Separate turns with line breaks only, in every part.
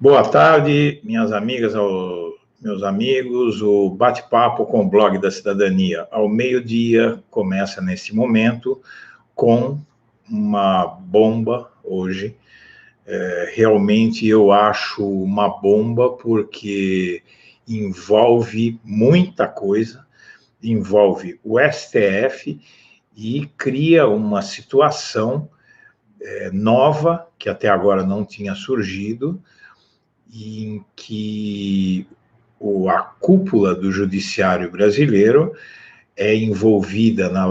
Boa tarde, minhas amigas, meus amigos. O bate-papo com o Blog da Cidadania, ao meio-dia, começa nesse momento com uma bomba hoje. Realmente eu acho uma bomba porque envolve muita coisa, envolve o STF e cria uma situação nova, que até agora não tinha surgido, em que a cúpula do judiciário brasileiro é envolvida na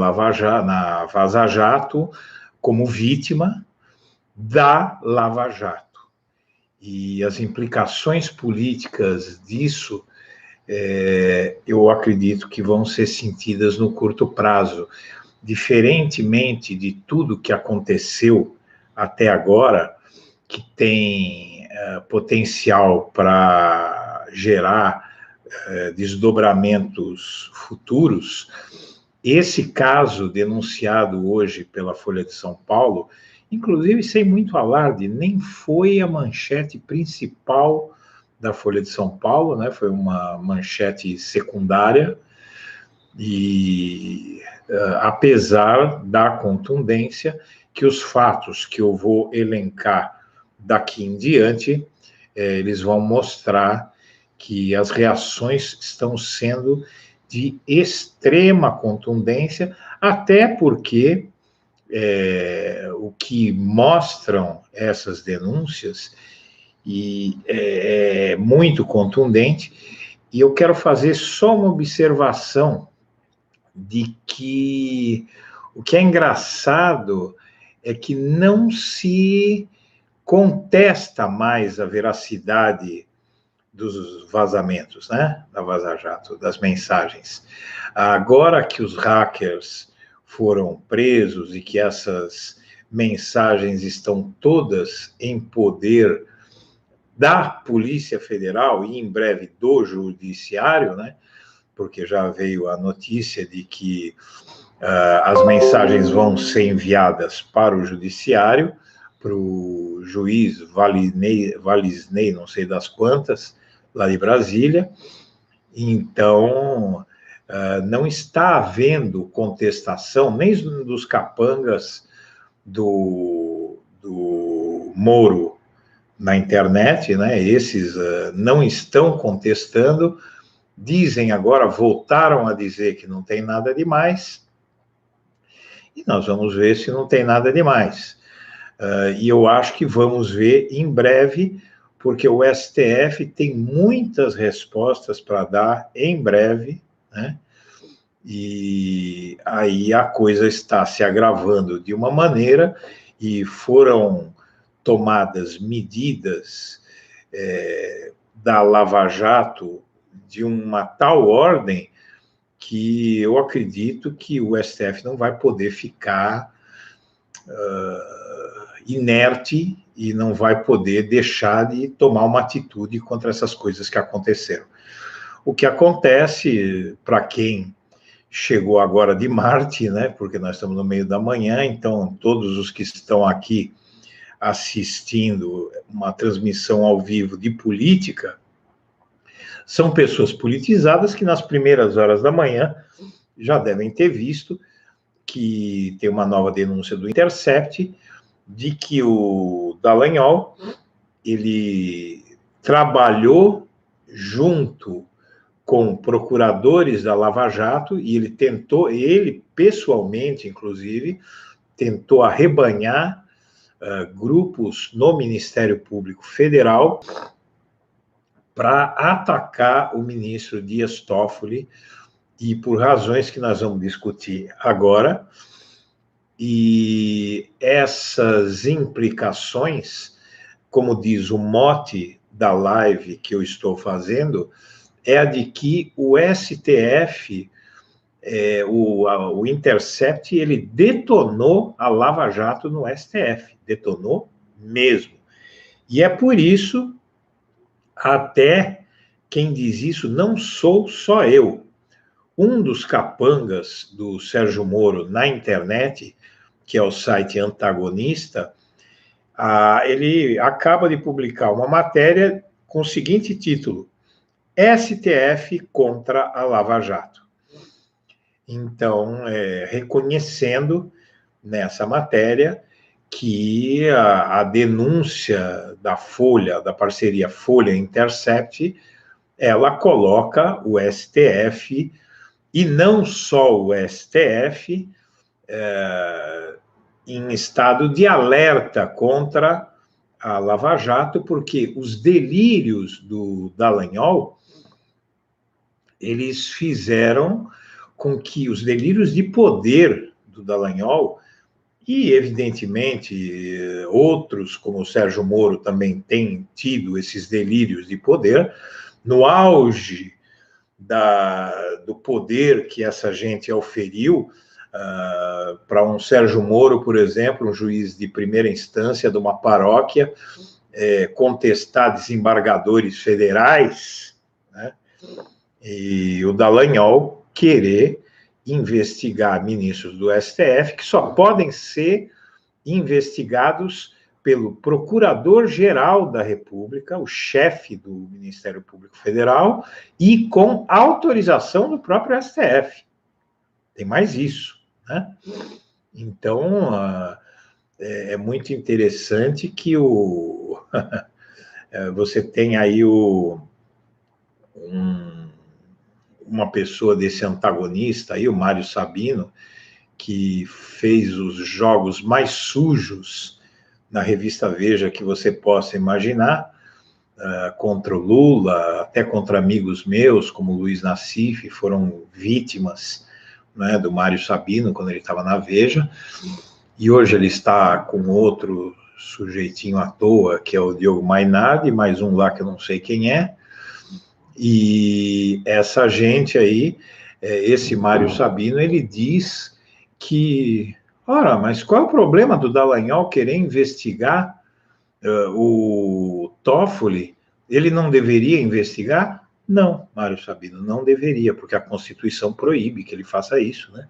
Vaza Jato como vítima da Lava Jato. E as implicações políticas disso, eu acredito que vão ser sentidas no curto prazo. Diferentemente de tudo que aconteceu até agora, que tem potencial para gerar desdobramentos futuros, esse caso denunciado hoje pela Folha de São Paulo, inclusive sem muito alarde, nem foi a manchete principal da Folha de São Paulo, né? Foi uma manchete secundária, e apesar da contundência que os fatos que eu vou elencar daqui em diante, eles vão mostrar que as reações estão sendo de extrema contundência, até porque o que mostram essas denúncias é muito contundente, e eu quero fazer só uma observação de que o que é engraçado é que não se contesta mais a veracidade dos vazamentos, né, da Vaza Jato, das mensagens. Agora que os hackers foram presos e que essas mensagens estão todas em poder da Polícia Federal e em breve do Judiciário, né, porque já veio a notícia de que as mensagens vão ser enviadas para o Judiciário, para o juiz Valisney, não sei das quantas, lá de Brasília. Então, não está havendo contestação, nem dos capangas do Moro na internet, né? Esses não estão contestando, dizem agora, voltaram a dizer que não tem nada demais, e nós vamos ver se não tem nada demais. E eu acho que vamos ver em breve, porque o STF tem muitas respostas para dar em breve, né? E aí a coisa está se agravando de uma maneira, e foram tomadas medidas da Lava Jato de uma tal ordem que eu acredito que o STF não vai poder ficar inerte e não vai poder deixar de tomar uma atitude contra essas coisas que aconteceram. O que acontece, para quem chegou agora de Marte, né, porque nós estamos no meio da manhã, então todos os que estão aqui assistindo uma transmissão ao vivo de política são pessoas politizadas que nas primeiras horas da manhã já devem ter visto que tem uma nova denúncia do Intercept de que o Dallagnol, ele trabalhou junto com procuradores da Lava Jato, e ele pessoalmente, inclusive, tentou arrebanhar grupos no Ministério Público Federal para atacar o ministro Dias Toffoli, e por razões que nós vamos discutir agora. E essas implicações, como diz o mote da live que eu estou fazendo, é a de que o STF, o Intercept, ele detonou a Lava Jato no STF, detonou mesmo. E é por isso, até quem diz isso não sou só eu. Um dos capangas do Sérgio Moro na internet, que é o site Antagonista, Ele acaba de publicar uma matéria com o seguinte título: STF contra a Lava Jato. Então, reconhecendo nessa matéria que a denúncia da Folha, da parceria Folha-Intercept, ela coloca o STF, e não só o STF, em estado de alerta contra a Lava Jato, porque os delírios do Dallagnol, eles fizeram com que os delírios de poder do Dallagnol, e evidentemente outros, como o Sérgio Moro, também têm tido esses delírios de poder, no auge do poder que essa gente auferiu, para um Sérgio Moro, por exemplo, um juiz de primeira instância de uma paróquia, contestar desembargadores federais, né? E o Dallagnol querer investigar ministros do STF, que só podem ser investigados pelo Procurador-Geral da República, o chefe do Ministério Público Federal, e com autorização do próprio STF. Tem mais isso, né? Então, é muito interessante que você tem aí uma pessoa desse antagonista aí, o Mário Sabino, que fez os jogos mais sujos na revista Veja que você possa imaginar, contra o Lula, até contra amigos meus, como o Luiz Nassif, foram vítimas, né, do Mário Sabino, quando ele estava na Veja, e hoje ele está com outro sujeitinho à toa, que é o Diogo Mainardi, mais um lá que eu não sei quem é, e essa gente aí, esse Mário Sabino, ele diz que, ora, mas qual é o problema do Dallagnol querer investigar o Toffoli? Ele não deveria investigar? Não, Mário Sabino, não deveria, porque a Constituição proíbe que ele faça isso, né?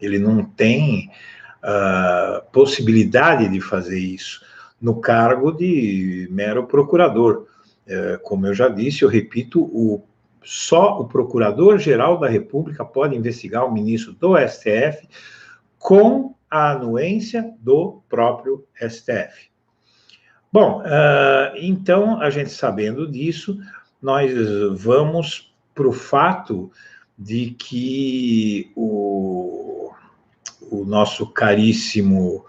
Ele não tem possibilidade de fazer isso no cargo de mero procurador. Como eu já disse, eu repito, só o Procurador-Geral da República pode investigar o ministro do STF com a anuência do próprio STF. Bom, então, a gente sabendo disso, nós vamos para o fato de que o nosso caríssimo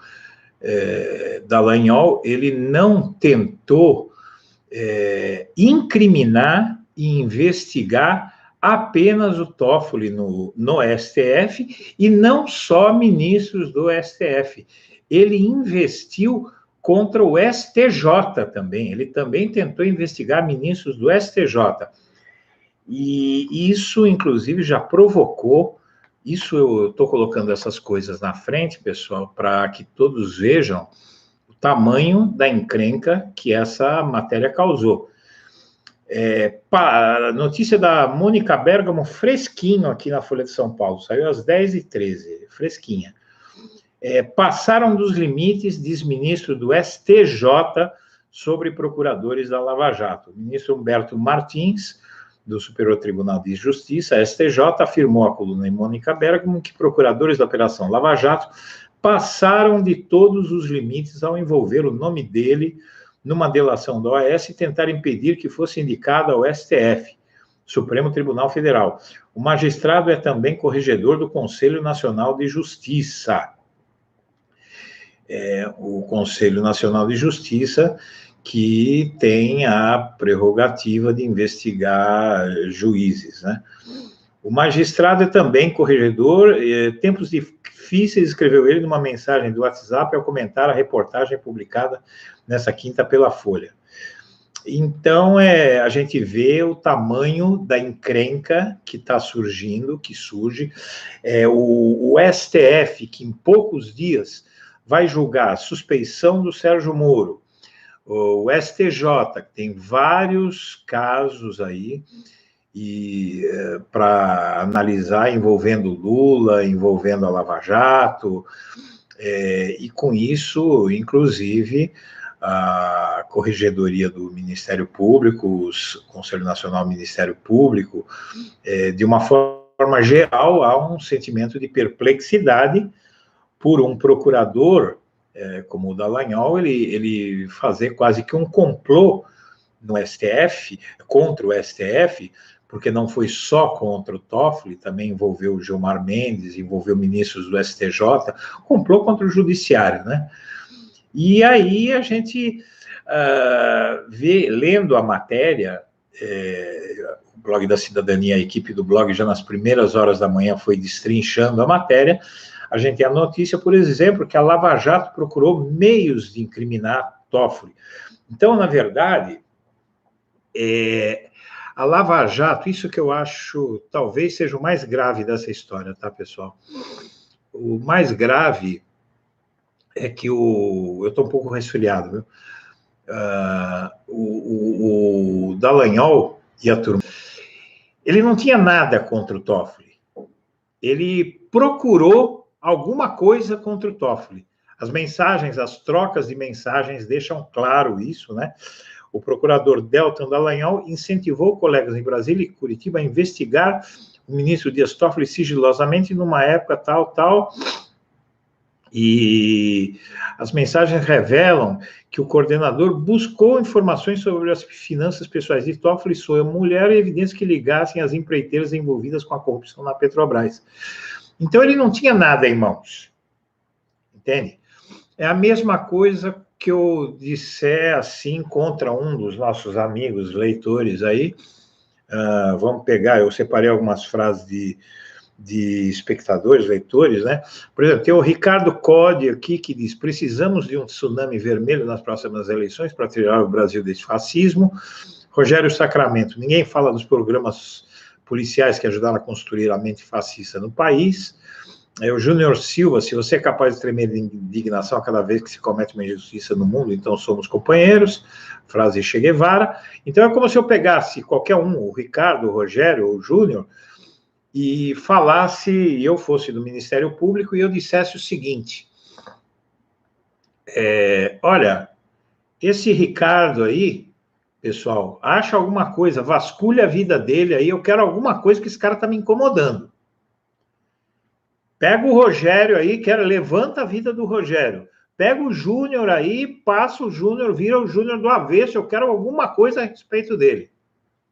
Dallagnol, ele não tentou incriminar e investigar apenas o Toffoli no STF, e não só ministros do STF. Ele investiu contra o STJ também. Ele também tentou investigar ministros do STJ. E isso, inclusive, já provocou... Isso eu estou colocando essas coisas na frente, pessoal, para que todos vejam o tamanho da encrenca que essa matéria causou. Notícia da Mônica Bergamo, fresquinho aqui na Folha de São Paulo, saiu às 10h13, fresquinha. Passaram dos limites, diz ministro do STJ, sobre procuradores da Lava Jato. O ministro Humberto Martins, do Superior Tribunal de Justiça, STJ, afirmou à coluna em Mônica Bergamo que procuradores da Operação Lava Jato passaram de todos os limites ao envolver o nome dele numa delação da OAS e tentar impedir que fosse indicado ao STF, Supremo Tribunal Federal. O magistrado é também corregedor do Conselho Nacional de Justiça. O Conselho Nacional de Justiça, que tem a prerrogativa de investigar juízes, né? O magistrado é também corregedor, tempos difíceis, escreveu ele numa mensagem do WhatsApp ao comentar a reportagem publicada nessa quinta pela Folha. Então, a gente vê o tamanho da encrenca que está surgindo, que surge. O STF, que em poucos dias vai julgar a suspeição do Sérgio Moro, o STJ, que tem vários casos aí, para analisar, envolvendo Lula, envolvendo a Lava Jato, e com isso, inclusive, a Corregedoria do Ministério Público, o Conselho Nacional do Ministério Público, de uma forma geral, há um sentimento de perplexidade por um procurador, como o Dallagnol, ele fazer quase que um complô no STF, contra o STF, porque não foi só contra o Toffoli, também envolveu o Gilmar Mendes, envolveu ministros do STJ, complô contra o judiciário, né? E aí a gente vê, lendo a matéria, o blog da Cidadania, a equipe do blog, já nas primeiras horas da manhã foi destrinchando a matéria, a gente tem a notícia, por exemplo, que a Lava Jato procurou meios de incriminar Toffoli. Então, na verdade, a Lava Jato, isso que eu acho talvez seja o mais grave dessa história, tá, pessoal? O mais grave é que eu estou um pouco resfriado, viu? O Dallagnol e a turma, ele não tinha nada contra o Toffoli. Ele procurou alguma coisa contra o Toffoli. As mensagens, as trocas de mensagens deixam claro isso, né? O procurador Deltan Dallagnol incentivou colegas em Brasília e Curitiba a investigar o ministro Dias Toffoli sigilosamente numa época tal, e as mensagens revelam que o coordenador buscou informações sobre as finanças pessoais de Toffoli e sua mulher e evidências que ligassem as empreiteiras envolvidas com a corrupção na Petrobras. Então, ele não tinha nada em mãos, entende? É a mesma coisa que eu disser assim contra um dos nossos amigos leitores aí. Vamos pegar, eu separei algumas frases de espectadores, leitores, né? Por exemplo, tem o Ricardo Code aqui que diz: precisamos de um tsunami vermelho nas próximas eleições para tirar o Brasil desse fascismo. Rogério Sacramento: ninguém fala dos programas policiais que ajudaram a construir a mente fascista no país. O Júnior Silva: se você é capaz de tremer de indignação a cada vez que se comete uma injustiça no mundo, então somos companheiros. Frase Che Guevara. Então é como se eu pegasse qualquer um, o Ricardo, o Rogério ou o Júnior, e falasse, e eu fosse do Ministério Público, e eu dissesse o seguinte: olha, esse Ricardo aí, pessoal, acha alguma coisa, vasculha a vida dele aí, eu quero alguma coisa que esse cara está me incomodando. Pega o Rogério aí, levanta a vida do Rogério. Pega o Júnior aí, passa o Júnior, vira o Júnior do avesso, eu quero alguma coisa a respeito dele.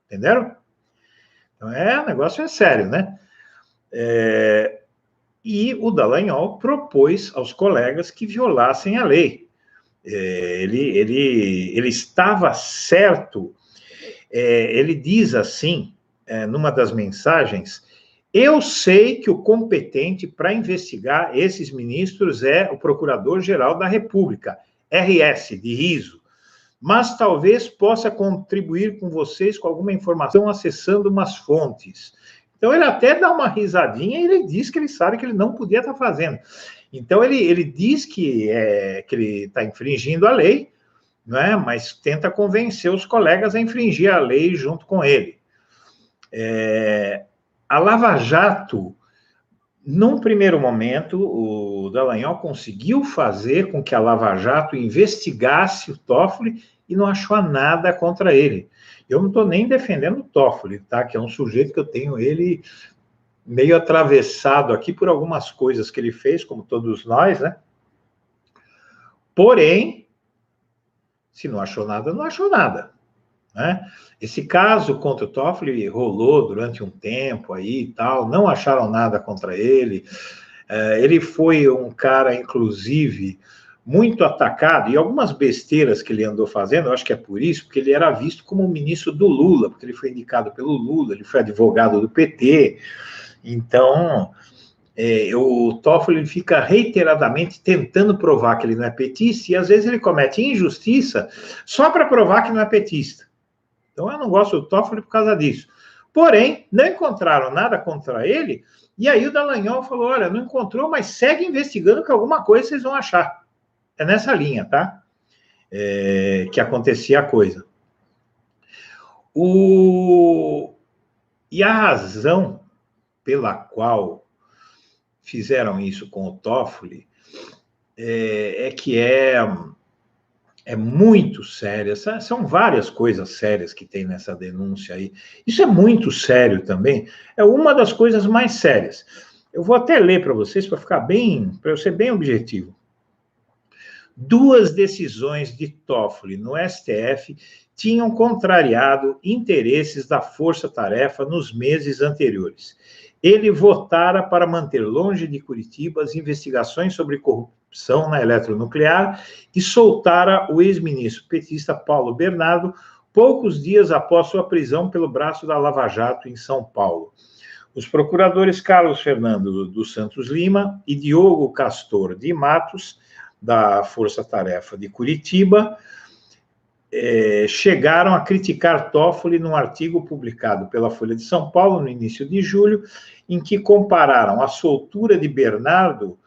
Entenderam? Então, o negócio é sério, né? E o Dallagnol propôs aos colegas que violassem a lei. Ele estava certo. Ele diz assim, numa das mensagens: eu sei que o competente para investigar esses ministros é o Procurador-Geral da República, RS, de riso, mas talvez possa contribuir com vocês com alguma informação acessando umas fontes. Então, ele até dá uma risadinha e ele diz que ele sabe que ele não podia estar fazendo. Então, ele diz que ele está infringindo a lei, né, mas tenta convencer os colegas a infringir a lei junto com ele. A Lava Jato, num primeiro momento, o Dallagnol conseguiu fazer com que a Lava Jato investigasse o Toffoli e não achou nada contra ele. Eu não estou nem defendendo o Toffoli, tá? Que é um sujeito que eu tenho ele meio atravessado aqui por algumas coisas que ele fez, como todos nós, né? Porém, se não achou nada, não achou nada, né? Esse caso contra o Toffoli rolou durante um tempo aí e tal, não acharam nada contra ele. Ele foi um cara, inclusive, muito atacado, e algumas besteiras que ele andou fazendo, eu acho que é por isso, porque ele era visto como ministro do Lula, porque ele foi indicado pelo Lula, ele foi advogado do PT. Então, o Toffoli fica reiteradamente tentando provar que ele não é petista, e às vezes ele comete injustiça só para provar que não é petista. Então, eu não gosto do Toffoli por causa disso. Porém, não encontraram nada contra ele, e aí o Dallagnol falou: olha, não encontrou, mas segue investigando que alguma coisa vocês vão achar. É nessa linha, tá? Que acontecia a coisa. E a razão pela qual fizeram isso com o Toffoli é que é muito séria. São várias coisas sérias que tem nessa denúncia aí. Isso é muito sério também. É uma das coisas mais sérias. Eu vou até ler para vocês para ficar bem, para eu ser bem objetivo. 2 decisões de Toffoli no STF tinham contrariado interesses da força-tarefa nos meses anteriores. Ele votara para manter longe de Curitiba as investigações sobre corrupção na eletronuclear e soltara o ex-ministro petista Paulo Bernardo poucos dias após sua prisão pelo braço da Lava Jato em São Paulo. Os procuradores Carlos Fernando dos Santos Lima e Diogo Castor de Matos, da Força Tarefa de Curitiba, chegaram a criticar Toffoli num artigo publicado pela Folha de São Paulo no início de julho, em que compararam a soltura de Bernardo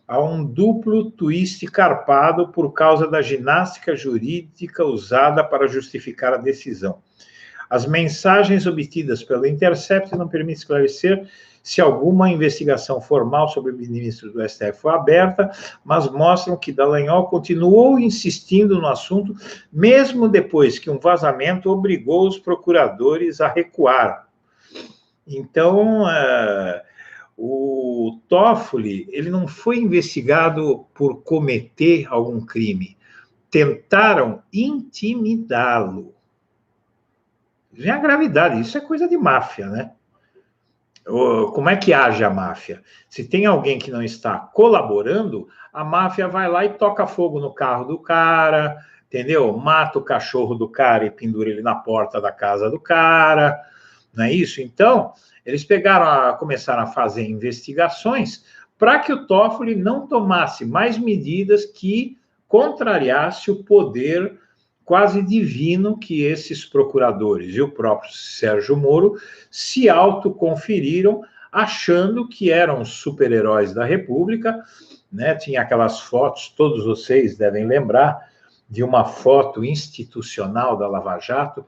a um duplo twist carpado por causa da ginástica jurídica usada para justificar a decisão. As mensagens obtidas pelo Intercept não permitem esclarecer se alguma investigação formal sobre o ministro do STF foi aberta, mas mostram que Dallagnol continuou insistindo no assunto, mesmo depois que um vazamento obrigou os procuradores a recuar. Então, o Toffoli, ele não foi investigado por cometer algum crime. Tentaram intimidá-lo. Vê a gravidade, isso é coisa de máfia, né? Como é que age a máfia? Se tem alguém que não está colaborando, a máfia vai lá e toca fogo no carro do cara, entendeu? Mata o cachorro do cara e pendura ele na porta da casa do cara, não é isso? Então, eles começaram a fazer investigações para que o Toffoli não tomasse mais medidas que contrariasse o poder quase divino que esses procuradores e o próprio Sérgio Moro se autoconferiram, achando que eram super-heróis da República, né? Tinha aquelas fotos, todos vocês devem lembrar, de uma foto institucional da Lava Jato,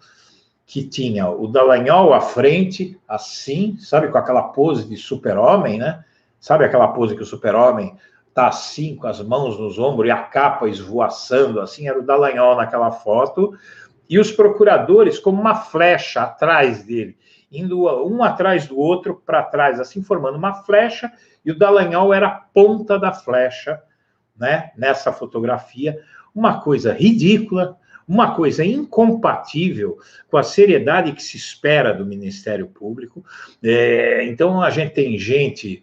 que tinha o Dallagnol à frente, assim, sabe, com aquela pose de super-homem, né? Sabe aquela pose que o super-homem tá assim, com as mãos nos ombros e a capa esvoaçando, assim, era o Dallagnol naquela foto, e os procuradores como uma flecha atrás dele, indo um atrás do outro para trás, assim, formando uma flecha, e o Dallagnol era a ponta da flecha, né, nessa fotografia, uma coisa ridícula, uma coisa incompatível com a seriedade que se espera do Ministério Público. Então, a gente tem gente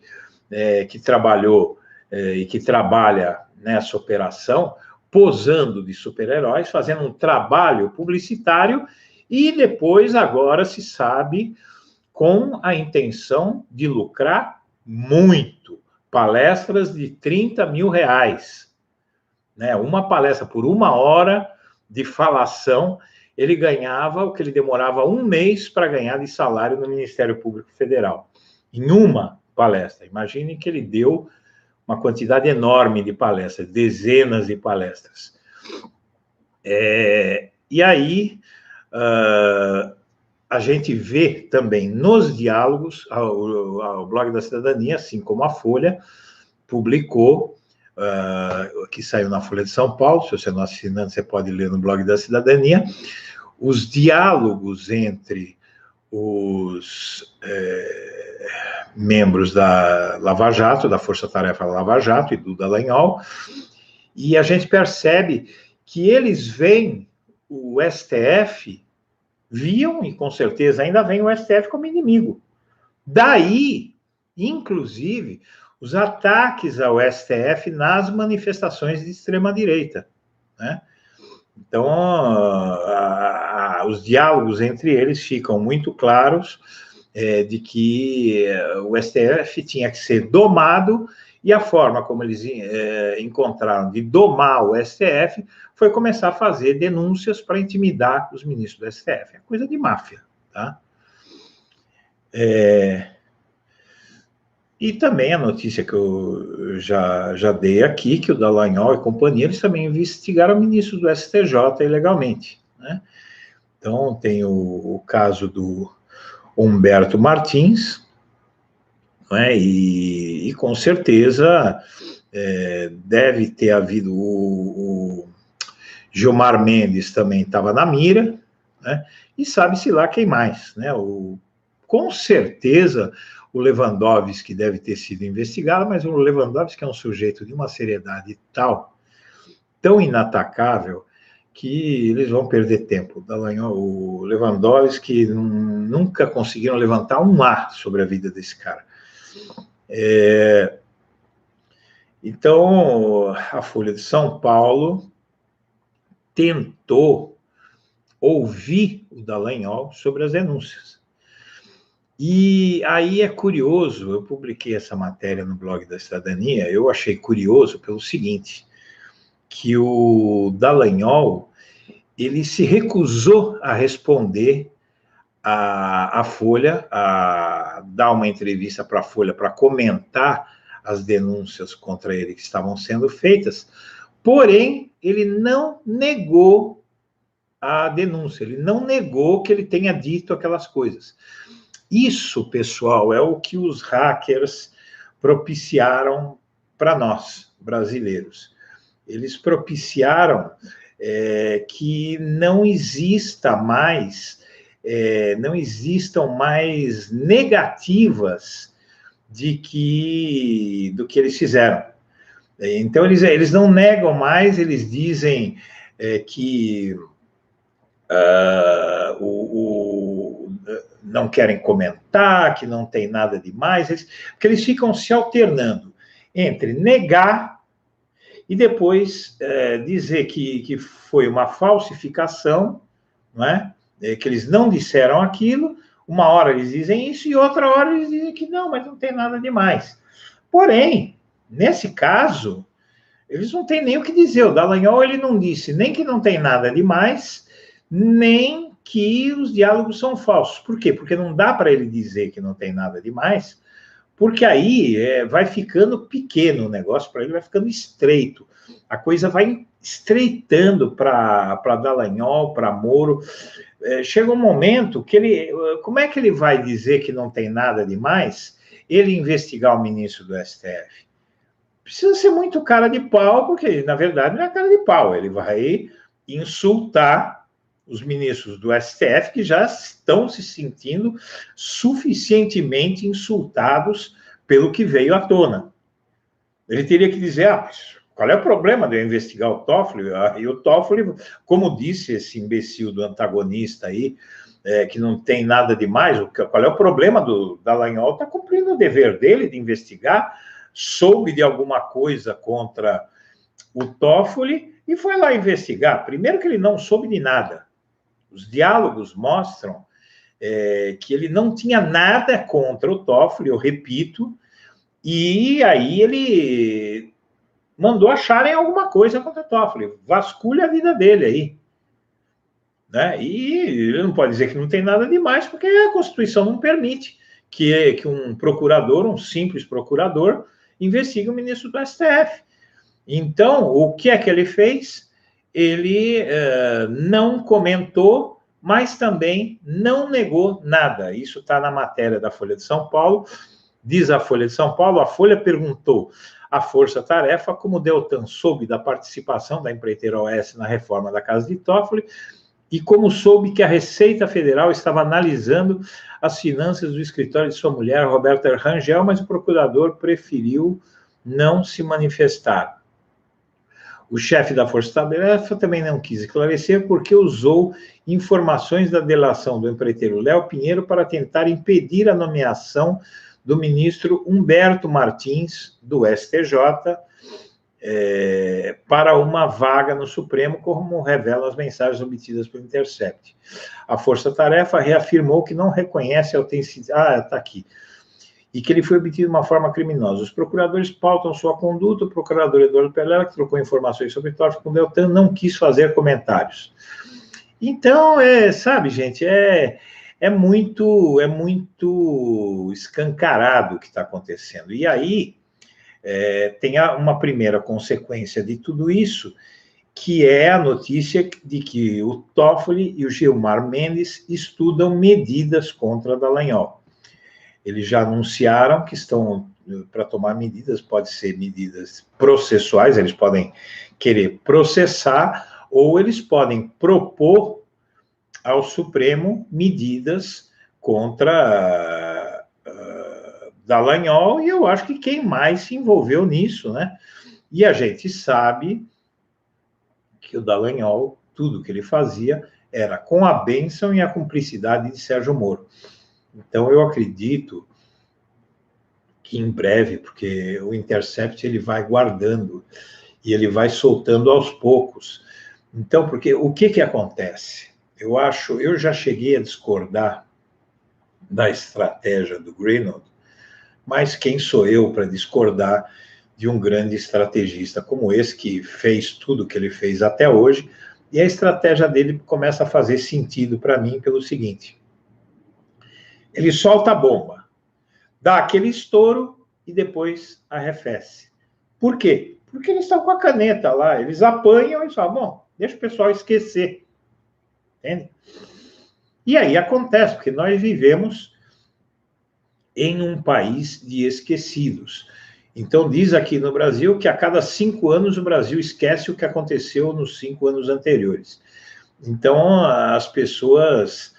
que trabalhou e que trabalha nessa operação, posando de super-heróis, fazendo um trabalho publicitário, e depois, agora, se sabe, com a intenção de lucrar muito. Palestras de R$30 mil, né? Uma palestra por 1 hora de falação, ele ganhava o que ele demorava 1 mês para ganhar de salário no Ministério Público Federal. Em uma palestra. Imaginem que ele deu uma quantidade enorme de palestras, dezenas de palestras. E aí, a gente vê também nos diálogos, o Blog da Cidadania, assim como a Folha, publicou, que saiu na Folha de São Paulo, se você não é assinante, você pode ler no Blog da Cidadania, os diálogos entre os membros da Lava Jato, da Força Tarefa Lava Jato e do Dallagnol, e a gente percebe que eles veem o STF, viam, e com certeza ainda veem o STF como inimigo. Daí, inclusive, os ataques ao STF nas manifestações de extrema-direita, né? Então, os diálogos entre eles ficam muito claros, de que o STF tinha que ser domado, e a forma como eles encontraram de domar o STF foi começar a fazer denúncias para intimidar os ministros do STF. É coisa de máfia, tá? E também a notícia que eu já dei aqui, que o Dallagnol e companhia, eles também investigaram ministros do STJ ilegalmente, né? Então, tem o caso do Humberto Martins, né? E com certeza deve ter havido o Gilmar Mendes também estava na mira, né? E sabe-se lá quem mais, né? Com certeza o Lewandowski deve ter sido investigado, mas o Lewandowski é um sujeito de uma seriedade tal, tão inatacável, que eles vão perder tempo. O Lewandowski nunca conseguiram levantar um A sobre a vida desse cara. Então, a Folha de São Paulo tentou ouvir o Dallagnol sobre as denúncias. E aí é curioso, eu publiquei essa matéria no blog da Cidadania, eu achei curioso pelo seguinte, que o Dallagnol, ele se recusou a responder à Folha, a dar uma entrevista para a Folha para comentar as denúncias contra ele que estavam sendo feitas, porém, ele não negou a denúncia, ele não negou que ele tenha dito aquelas coisas. Isso, pessoal, é o que os hackers propiciaram para nós, brasileiros. Eles propiciaram que não existam mais negativas do que eles fizeram. Então, eles não negam mais, eles dizem que não querem comentar, que não tem nada demais, porque eles ficam se alternando entre negar e depois dizer que foi uma falsificação, não é? Que eles não disseram aquilo, uma hora eles dizem isso e outra hora eles dizem que não, mas não tem nada demais. Porém, nesse caso, eles não têm nem o que dizer. O Dallagnol, ele não disse nem que não tem nada demais, nem que os diálogos são falsos. Por quê? Porque não dá para ele dizer que não tem nada demais, porque aí vai ficando pequeno o negócio, para ele vai ficando estreito. A coisa vai estreitando para Dallagnol, para Moro. Chega um momento que ele... Como é que ele vai dizer que não tem nada demais, ele investigar o ministro do STF? Precisa ser muito cara de pau, porque, na verdade, não é cara de pau. Ele vai insultar os ministros do STF que já estão se sentindo suficientemente insultados pelo que veio à tona. Ele teria que dizer, qual é o problema de eu investigar o Toffoli? E o Toffoli, como disse esse imbecil do antagonista aí, que não tem nada demais, qual é o problema do Dallagnol? Está cumprindo o dever dele de investigar, soube de alguma coisa contra o Toffoli e foi lá investigar. Primeiro que ele não soube de nada. Os diálogos mostram que ele não tinha nada contra o Toffoli, eu repito, e aí ele mandou acharem alguma coisa contra o Toffoli. Vasculha a vida dele aí. Né? E ele não pode dizer que não tem nada demais, porque a Constituição não permite que um procurador, um simples procurador, investigue o ministro do STF. Então, o que é que ele fez? Ele não comentou, mas também não negou nada. Isso está na matéria da Folha de São Paulo. Diz a Folha de São Paulo, a Folha perguntou à Força Tarefa como o Deltan soube da participação da empreiteira OS na reforma da Casa de Toffoli e como soube que a Receita Federal estava analisando as finanças do escritório de sua mulher, Roberta Rangel, mas o procurador preferiu não se manifestar. O chefe da Força Tarefa também não quis esclarecer porque usou informações da delação do empreiteiro Léo Pinheiro para tentar impedir a nomeação do ministro Humberto Martins, do STJ, para uma vaga no Supremo, como revelam as mensagens obtidas pelo Intercept. A Força Tarefa reafirmou que não reconhece a autenticidade... está aqui. E que ele foi obtido de uma forma criminosa. Os procuradores pautam sua conduta, o procurador Eduardo Pereira, que trocou informações sobre Toffoli com o Deltan, não quis fazer comentários. Então, sabe, gente, é muito escancarado o que está acontecendo. E aí, tem uma primeira consequência de tudo isso, que é a notícia de que o Toffoli e o Gilmar Mendes estudam medidas contra Dallagnol. Eles já anunciaram que estão para tomar medidas, pode ser medidas processuais, eles podem querer processar, ou eles podem propor ao Supremo medidas contra Dallagnol, e eu acho que quem mais se envolveu nisso, né? E a gente sabe que o Dallagnol, tudo que ele fazia era com a bênção e a cumplicidade de Sérgio Moro. Então, eu acredito que em breve, porque o Intercept ele vai guardando e ele vai soltando aos poucos. Então, porque o que acontece? Eu já cheguei a discordar da estratégia do Greenwald, mas quem sou eu para discordar de um grande estrategista como esse, que fez tudo o que ele fez até hoje, e a estratégia dele começa a fazer sentido para mim pelo seguinte: ele solta a bomba, dá aquele estouro e depois arrefece. Por quê? Porque eles estão com a caneta lá, eles apanham e falam, bom, deixa o pessoal esquecer. Entende? E aí acontece, porque nós vivemos em um país de esquecidos. Então, diz aqui no Brasil que a cada 5 anos o Brasil esquece o que aconteceu nos 5 anos anteriores. Então, as pessoas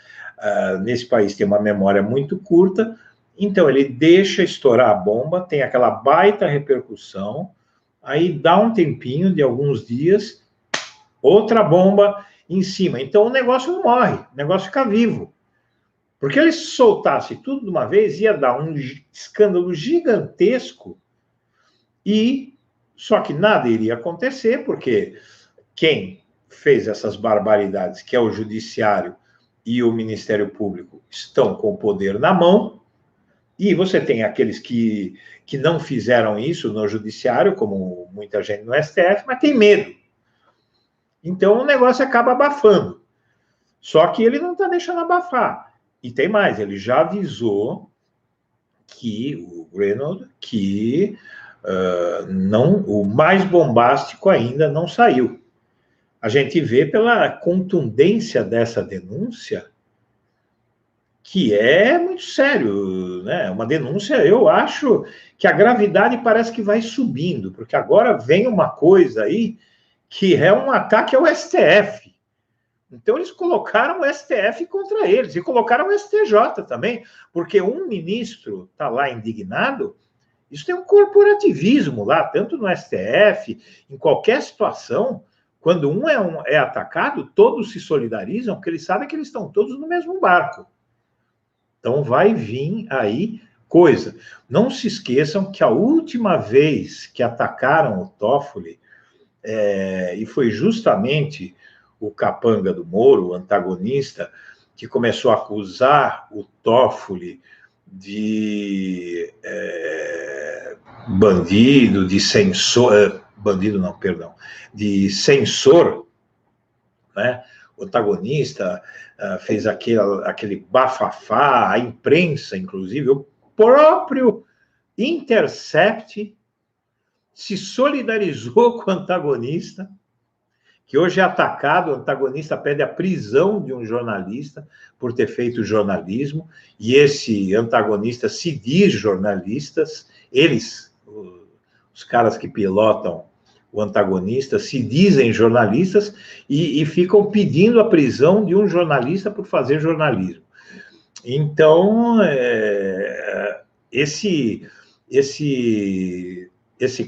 nesse país têm uma memória muito curta, então ele deixa estourar a bomba, tem aquela baita repercussão, aí dá um tempinho de alguns dias, outra bomba em cima. Então, o negócio não morre, o negócio fica vivo. Porque ele soltasse tudo de uma vez, ia dar um escândalo gigantesco, e só que nada iria acontecer, porque quem fez essas barbaridades, que é o Judiciário e o Ministério Público, estão com o poder na mão, e você tem aqueles que não fizeram isso no Judiciário, como muita gente no STF, mas tem medo. Então o negócio acaba abafando. Só que ele não está deixando abafar. E tem mais, ele já avisou que o Greenwald, que não, o mais bombástico ainda não saiu. A gente vê pela contundência dessa denúncia que é muito sério, né? Uma denúncia, eu acho que a gravidade parece que vai subindo, porque agora vem uma coisa aí que é um ataque ao STF. Então, eles colocaram o STF contra eles, e colocaram o STJ também, porque um ministro está lá indignado. Isso tem um corporativismo lá, tanto no STF, em qualquer situação, quando um é atacado, todos se solidarizam, porque eles sabem que eles estão todos no mesmo barco. Então, vai vir aí coisa. Não se esqueçam que a última vez que atacaram o Toffoli, e foi justamente o capanga do Moro, o antagonista, que começou a acusar o Toffoli de bandido, de censor, bandido não, perdão, de censor, né? O antagonista fez aquele bafafá, a imprensa, inclusive, o próprio Intercept se solidarizou com o antagonista, que hoje é atacado, o antagonista pede a prisão de um jornalista por ter feito jornalismo, e esse antagonista se diz jornalistas, eles, os caras que pilotam o antagonista, se dizem jornalistas e ficam pedindo a prisão de um jornalista por fazer jornalismo. Então, esse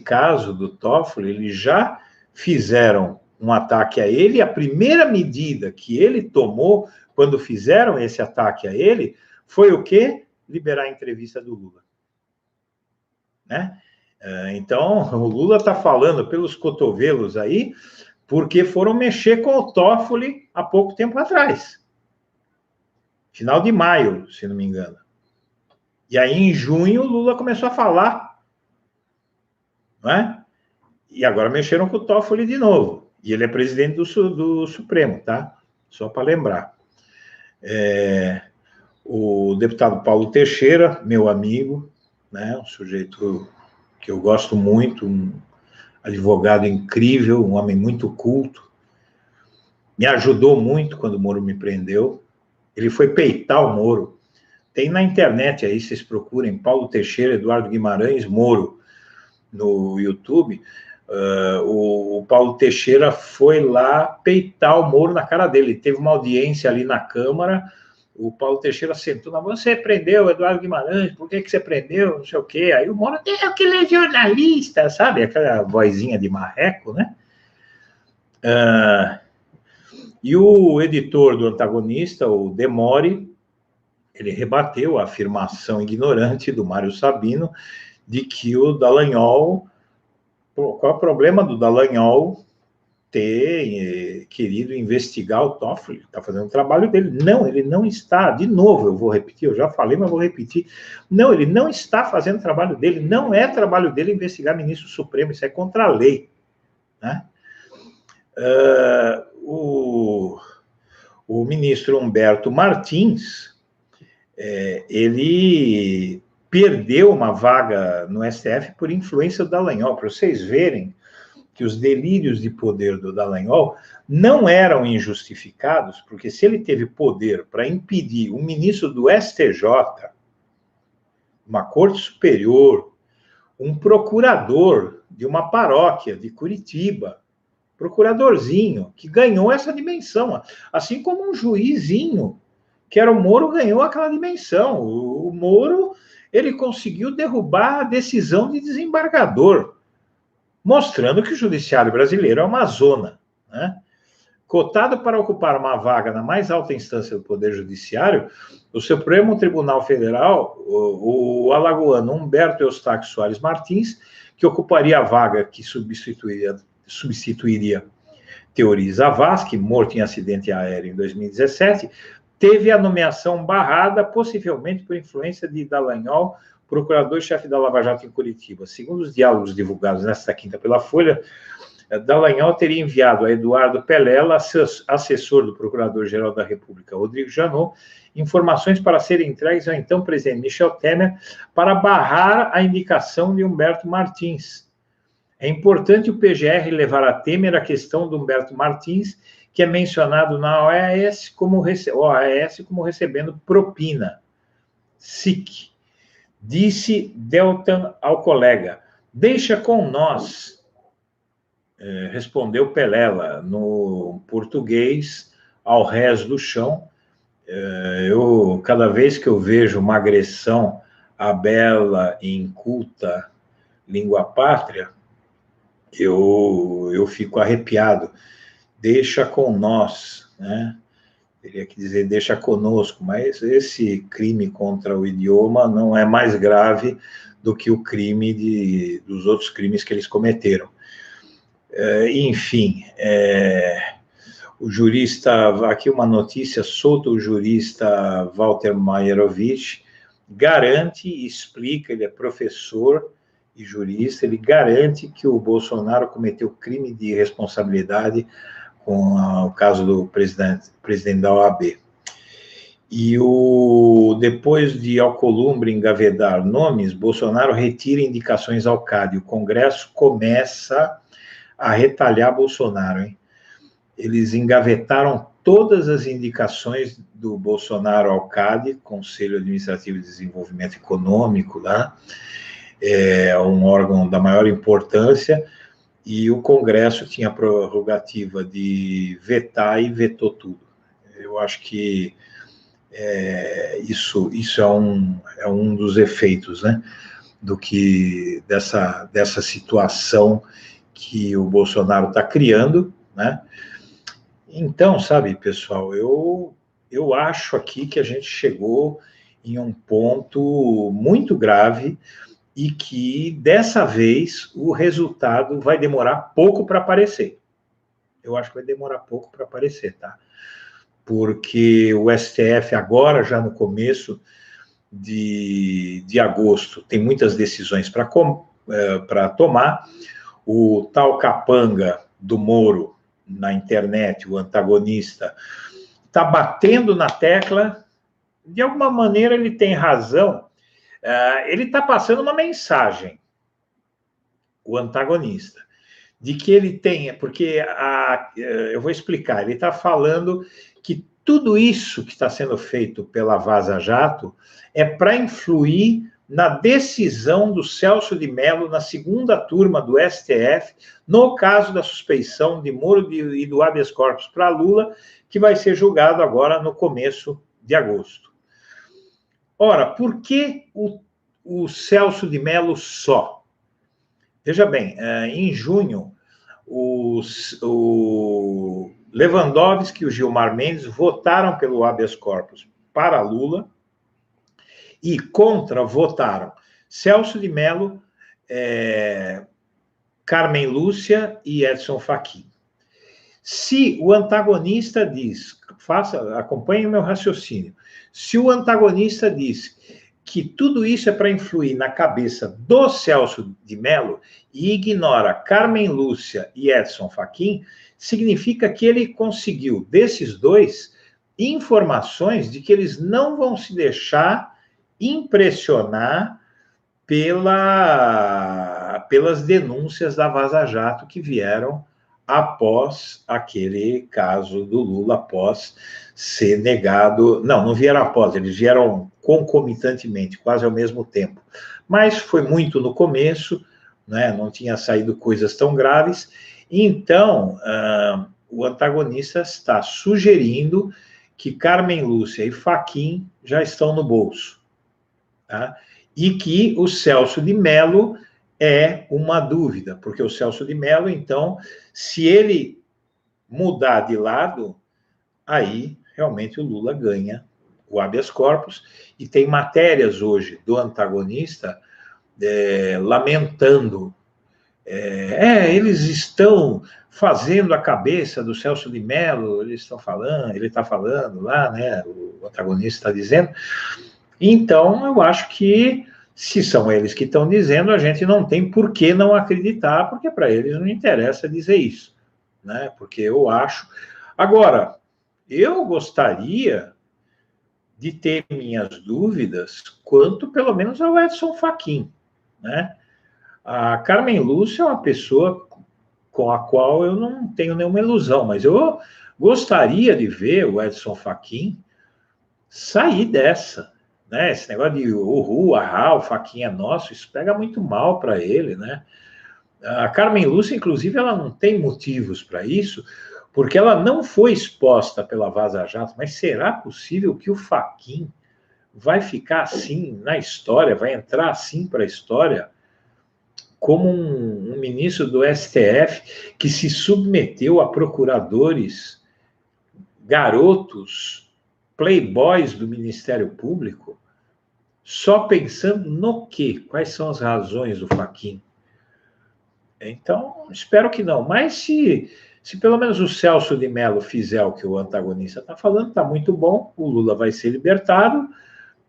caso do Toffoli, eles já fizeram um ataque a ele, e a primeira medida que ele tomou quando fizeram esse ataque a ele foi o quê? Liberar a entrevista do Lula. Né? Então, o Lula está falando pelos cotovelos aí, porque foram mexer com o Toffoli há pouco tempo atrás. Final de maio, se não me engano. E aí, em junho, o Lula começou a falar. Não é? E agora mexeram com o Toffoli de novo. E ele é presidente do Supremo, tá? Só para lembrar. O deputado Paulo Teixeira, meu amigo, né? Um sujeito que eu gosto muito, um advogado incrível, um homem muito culto, me ajudou muito quando o Moro me prendeu. Ele foi peitar o Moro. Tem na internet aí, vocês procurem Paulo Teixeira, Eduardo Guimarães, Moro, no YouTube. O Paulo Teixeira foi lá peitar o Moro na cara dele. Teve uma audiência ali na Câmara, o Paulo Teixeira sentou na mão, você prendeu o Eduardo Guimarães, por que você prendeu, não sei o quê. Aí o Moro, eu que ele é jornalista, sabe? Aquela vozinha de marreco, né? E o editor do antagonista, o Demore, ele rebateu a afirmação ignorante do Mário Sabino de que o Dallagnol, qual é o problema do Dallagnol ter querido investigar o Toffoli? Ele está fazendo o trabalho dele. Não, ele não está, de novo, eu vou repetir, eu já falei, mas vou repetir. Não, ele não está fazendo o trabalho dele, não é trabalho dele investigar ministro supremo, isso é contra a lei, né? O ministro Humberto Martins, ele perdeu uma vaga no STF por influência do Dallagnol, para vocês verem que os delírios de poder do Dallagnol não eram injustificados, porque se ele teve poder para impedir um ministro do STJ, uma corte superior, um procurador de uma paróquia de Curitiba, procuradorzinho, que ganhou essa dimensão, assim como um juizinho, que era o Moro, ganhou aquela dimensão. O Moro, ele conseguiu derrubar a decisão de desembargador, mostrando que o judiciário brasileiro é uma zona, né? Cotado para ocupar uma vaga na mais alta instância do Poder Judiciário, o Supremo Tribunal Federal, o alagoano Humberto Eustáquio Soares Martins, que ocuparia a vaga que substituiria Teori Zavascki, morto em acidente aéreo em 2017, teve a nomeação barrada, possivelmente por influência de Dallagnol, procurador-chefe da Lava Jato em Curitiba. Segundo os diálogos divulgados nesta quinta pela Folha, Dallagnol teria enviado a Eduardo Pelela, assessor do Procurador-Geral da República, Rodrigo Janot, informações para serem entregues ao então presidente Michel Temer para barrar a indicação de Humberto Martins. É importante o PGR levar a Temer a questão do Humberto Martins, que é mencionado na OAS como recebendo propina. SIC. Disse Deltan ao colega, deixa com nós, respondeu Pelela, no português, ao rés do chão. Cada vez que eu vejo uma agressão à bela e inculta língua pátria, eu fico arrepiado. Deixa com nós, né? Teria que dizer deixa conosco, mas esse crime contra o idioma não é mais grave do que o crime dos outros crimes que eles cometeram. Enfim, o jurista, aqui uma notícia solta, o jurista Walter Maierovitch garante e explica, ele é professor e jurista, ele garante que o Bolsonaro cometeu crime de responsabilidade com o caso do presidente da OAB. E depois de Alcolumbre engavetar nomes, Bolsonaro retira indicações ao CAD. O Congresso começa a retalhar Bolsonaro, hein? Eles engavetaram todas as indicações do Bolsonaro ao CAD, Conselho Administrativo de Desenvolvimento Econômico, lá, é um órgão da maior importância, e o Congresso tinha a prerrogativa de vetar e vetou tudo. Eu acho que isso é um dos efeitos, né, dessa situação que o Bolsonaro está criando, né? Então, sabe, pessoal, eu acho aqui que a gente chegou em um ponto muito grave e que, dessa vez, o resultado vai demorar pouco para aparecer. Eu acho que vai demorar pouco para aparecer, tá? Porque o STF agora, já no começo de agosto, tem muitas decisões para tomar. O tal capanga do Moro na internet, o antagonista, está batendo na tecla, de alguma maneira ele tem razão, ele está passando uma mensagem, o antagonista, de que ele tem, porque eu vou explicar, ele está falando que tudo isso que está sendo feito pela Vaza Jato é para influir na decisão do Celso de Mello, na segunda turma do STF, no caso da suspeição de Moro e do habeas corpus para Lula, que vai ser julgado agora no começo de agosto. Ora, por que o Celso de Mello só? Veja bem, em junho, o Lewandowski e o Gilmar Mendes votaram pelo habeas corpus para Lula e contra votaram Celso de Mello, Carmen Lúcia e Edson Fachin. Se o antagonista diz, acompanhe o meu raciocínio, se o antagonista diz que tudo isso é para influir na cabeça do Celso de Mello e ignora Carmen Lúcia e Edson Fachin, significa que ele conseguiu, desses dois, informações de que eles não vão se deixar impressionar pelas denúncias da Vaza Jato que vieram após aquele caso do Lula, após ser negado... Não vieram após, eles vieram concomitantemente, quase ao mesmo tempo. Mas foi muito no começo, né? Não tinha saído coisas tão graves. Então, o antagonista está sugerindo que Carmen Lúcia e Fachin já estão no bolso, tá? E que o Celso de Mello é uma dúvida, porque o Celso de Mello, então, se ele mudar de lado, aí realmente o Lula ganha o habeas corpus, e tem matérias hoje do antagonista lamentando, eles estão fazendo a cabeça do Celso de Mello, ele está falando lá, né, o antagonista está dizendo. Então, eu acho que, se são eles que estão dizendo, a gente não tem por que não acreditar, porque para eles não interessa dizer isso, né? Porque eu acho... Agora, eu gostaria de ter minhas dúvidas quanto, pelo menos, ao Edson Fachin, né? A Carmen Lúcia é uma pessoa com a qual eu não tenho nenhuma ilusão, mas eu gostaria de ver o Edson Fachin sair dessa, né? Esse negócio de o Fachin é nosso, isso pega muito mal para ele, né? A Carmen Lúcia, inclusive, ela não tem motivos para isso, porque ela não foi exposta pela Vaza Jato, mas será possível que o Fachin vai ficar assim na história, vai entrar assim para a história, como um ministro do STF que se submeteu a procuradores, garotos, playboys do Ministério Público, só pensando no quê? Quais são as razões do Fachin? Então, espero que não. Mas se pelo menos o Celso de Mello fizer o que o antagonista está falando, está muito bom, o Lula vai ser libertado,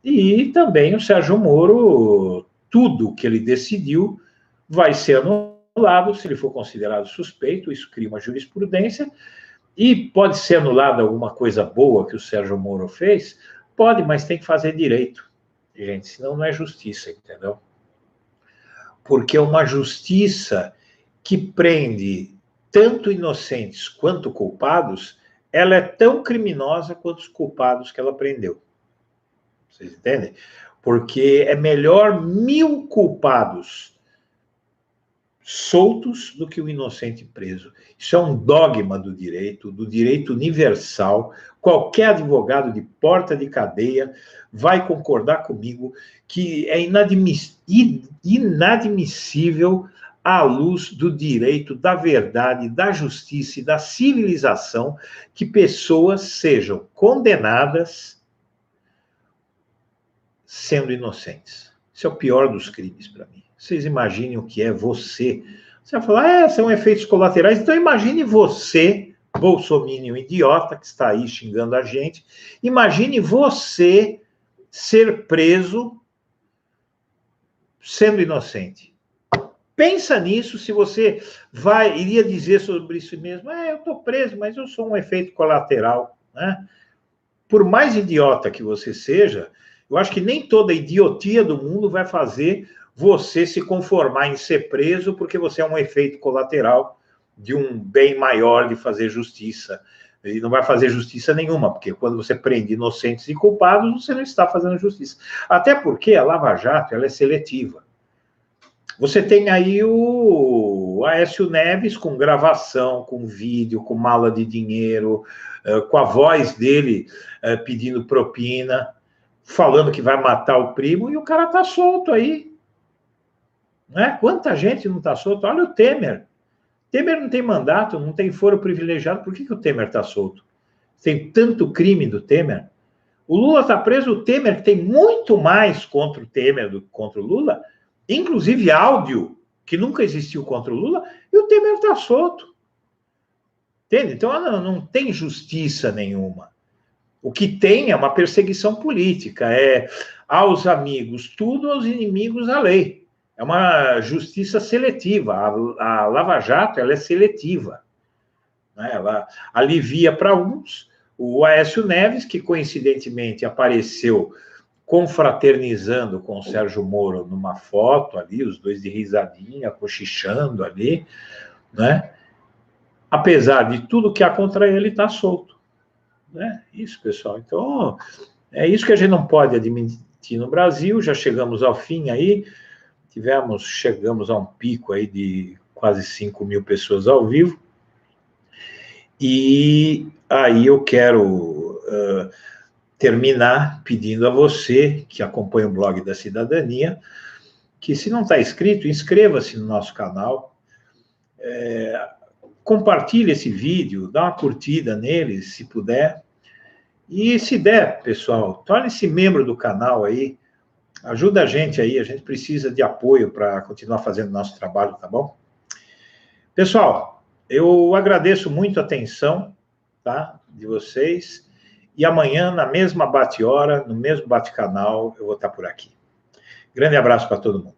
e também o Sérgio Moro, tudo que ele decidiu vai ser anulado, se ele for considerado suspeito, isso cria uma jurisprudência, e pode ser anulado alguma coisa boa que o Sérgio Moro fez? Pode, mas tem que fazer direito, gente, senão não é justiça, entendeu? Porque uma justiça que prende tanto inocentes quanto culpados, ela é tão criminosa quanto os culpados que ela prendeu. Vocês entendem? Porque é melhor 1000 culpados soltos do que o inocente preso. Isso é um dogma do direito universal. Qualquer advogado de porta de cadeia vai concordar comigo que é inadmissível, à luz do direito, da verdade, da justiça e da civilização, que pessoas sejam condenadas sendo inocentes. Isso é o pior dos crimes para mim. Vocês imaginem o que é você. Você vai falar, são efeitos colaterais. Então imagine você, bolsominion idiota, que está aí xingando a gente. Imagine você ser preso sendo inocente. Pensa nisso, se você iria dizer sobre isso mesmo. Eu estou preso, mas eu sou um efeito colateral, né? Por mais idiota que você seja, eu acho que nem toda idiotia do mundo vai fazer você se conformar em ser preso porque você é um efeito colateral de um bem maior de fazer justiça. E não vai fazer justiça nenhuma, porque quando você prende inocentes e culpados, você não está fazendo justiça. Até porque a Lava Jato, ela é seletiva. Você tem aí o Aécio Neves com gravação, com vídeo, com mala de dinheiro, com a voz dele pedindo propina, falando que vai matar o primo, e o cara tá solto aí. Né? Quanta gente não tá solto? Olha o Temer. Temer não tem mandato, não tem foro privilegiado. Por que o Temer tá solto? Tem tanto crime do Temer. O Lula tá preso, o Temer, que tem muito mais contra o Temer do que contra o Lula, inclusive áudio, que nunca existiu contra o Lula, e o Temer está solto. Entende? Então, não tem justiça nenhuma. O que tem é uma perseguição política, é aos amigos tudo, aos inimigos a lei. É uma justiça seletiva. A Lava Jato, ela é seletiva. Né? Ela alivia para uns. O Aécio Neves, que coincidentemente apareceu confraternizando com o Sérgio Moro numa foto ali, os dois de risadinha, cochichando ali, né? Apesar de tudo que há contra ele, está solto. Né? Isso, pessoal. Então, é isso que a gente não pode admitir no Brasil. Já chegamos ao fim aí, chegamos a um pico aí de quase 5 mil pessoas ao vivo. E aí eu quero terminar pedindo a você, que acompanha o blog da Cidadania, que se não está inscrito, inscreva-se no nosso canal, compartilhe esse vídeo, dá uma curtida nele, se puder, e se der, pessoal, torne-se membro do canal aí, ajuda a gente precisa de apoio para continuar fazendo nosso trabalho, tá bom? Pessoal, eu agradeço muito a atenção, tá, de vocês, e amanhã, na mesma bate-hora, no mesmo bate-canal, eu vou estar por aqui. Grande abraço para todo mundo.